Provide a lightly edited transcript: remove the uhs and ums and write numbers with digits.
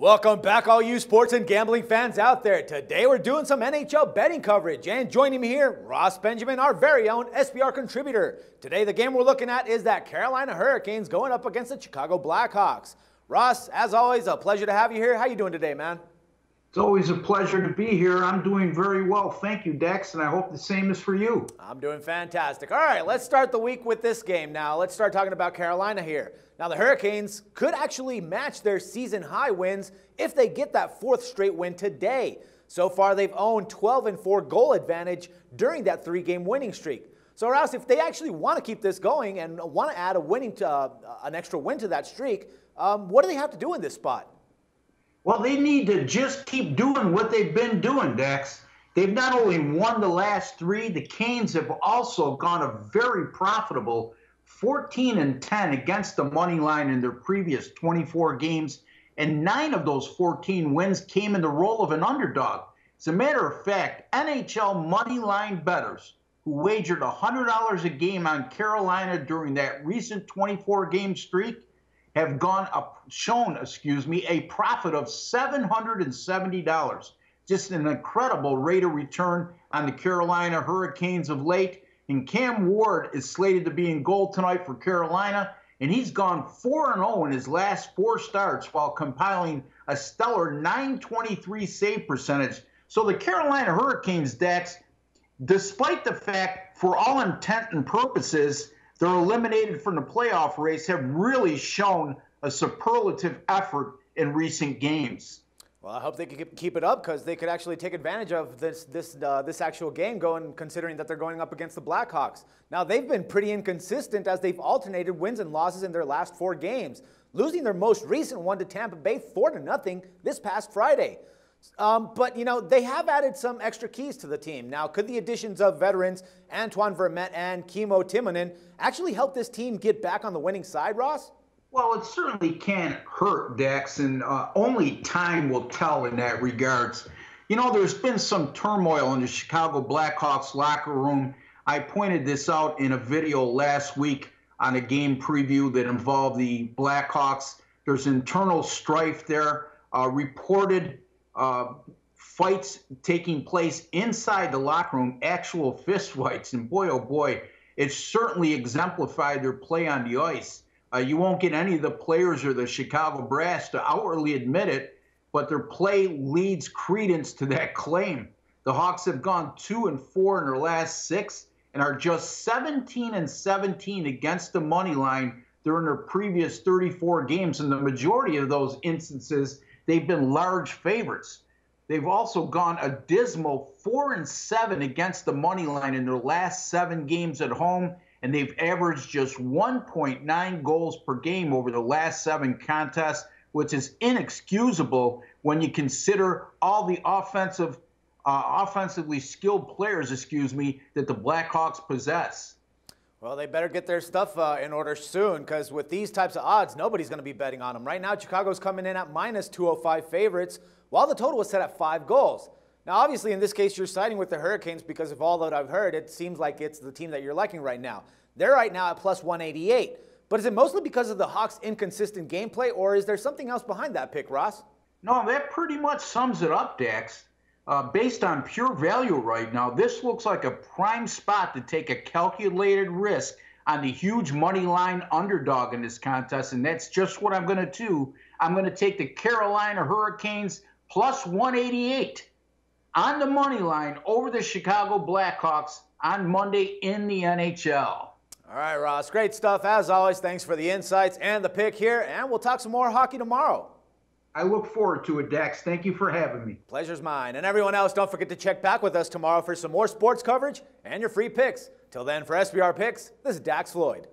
Welcome back, all you sports and gambling fans out there. Today we're doing some NHL betting coverage, and joining me here, Ross Benjamin, our very own SBR contributor. Today the game we're looking at is that Carolina Hurricanes going up against the Chicago Blackhawks. Ross, as always, a pleasure to have you here. How you doing today, man? It's always a pleasure to be here. I'm doing very well. Thank you, Dex, and I hope the same is for you. I'm doing fantastic. All right, let's start the week with this game now. Let's start talking about Carolina here. Now, the Hurricanes could actually match their season-high wins if they get that fourth straight win today. So far, they've owned 12-4 goal advantage during that three-game winning streak. So, Ross, if they actually want to keep this going and want to add an extra win to that streak, what do they have to do in this spot? Well, they need to just keep doing what they've been doing, Dex. They've not only won the last three, the Canes have also gone a very profitable 14-10 against the money line in their previous 24 games, and 9 of those 14 wins came in the role of an underdog. As a matter of fact, NHL money line bettors who wagered $100 a game on Carolina during that recent 24-game streak have shown a profit of $770. Just an incredible rate of return on the Carolina Hurricanes of late. And Cam Ward is slated to be in goal tonight for Carolina, and he's gone 4-0 in his last 4 starts while compiling a stellar .923 save percentage. So the Carolina Hurricanes, Dex, despite the fact, for all intent and purposes, they're eliminated from the playoff race, have really shown a superlative effort in recent games. Well, I hope they can keep it up, because they could actually take advantage of this actual game considering that they're going up against the Blackhawks. Now, they've been pretty inconsistent as they've alternated wins and losses in their last 4 games, losing their most recent one to Tampa Bay 4-0 this past Friday. But, you know, they have added some extra keys to the team. Now, could the additions of veterans Antoine Vermette and Kimmo Timonen actually help this team get back on the winning side, Ross? Well, it certainly can't hurt, Dex, and only time will tell in that regards. You know, there's been some turmoil in the Chicago Blackhawks locker room. I pointed this out in a video last week on a game preview that involved the Blackhawks. There's internal strife there, reported fights taking place inside the locker room, actual fistfights, and boy, oh boy, it certainly exemplified their play on the ice. You won't get any of the players or the Chicago brass to outwardly admit it, but their play leads credence to that claim. The Hawks have gone 2-4 in their last 6 and are just 17-17 against the money line during their previous 34 games. In the majority of those instances, they've been large favorites. They've also gone a dismal 4-7 against the money line in their last 7 games at home, and they've averaged just 1.9 goals per game over the last 7 contests, which is inexcusable when you consider all the offensively skilled players, that the Blackhawks possess. Well, they better get their stuff in order soon, because with these types of odds, nobody's going to be betting on them. Right now, Chicago's coming in at -205 favorites, while the total was set at 5 goals. Now, obviously, in this case, you're siding with the Hurricanes because of all that I've heard. It seems like it's the team that you're liking right now. They're right now at +188. But is it mostly because of the Hawks' inconsistent gameplay, or is there something else behind that pick, Ross? No, that pretty much sums it up, Dax. Based on pure value right now, this looks like a prime spot to take a calculated risk on the huge money line underdog in this contest, and that's just what I'm going to do. I'm going to take the Carolina Hurricanes +188 on the money line over the Chicago Blackhawks on Monday in the NHL. All right, Ross, great stuff. As always, thanks for the insights and the pick here, and we'll talk some more hockey tomorrow. I look forward to it, Dex. Thank you for having me. Pleasure's mine. And everyone else, don't forget to check back with us tomorrow for some more sports coverage and your free picks. Till then, for SBR Picks, this is Dax Floyd.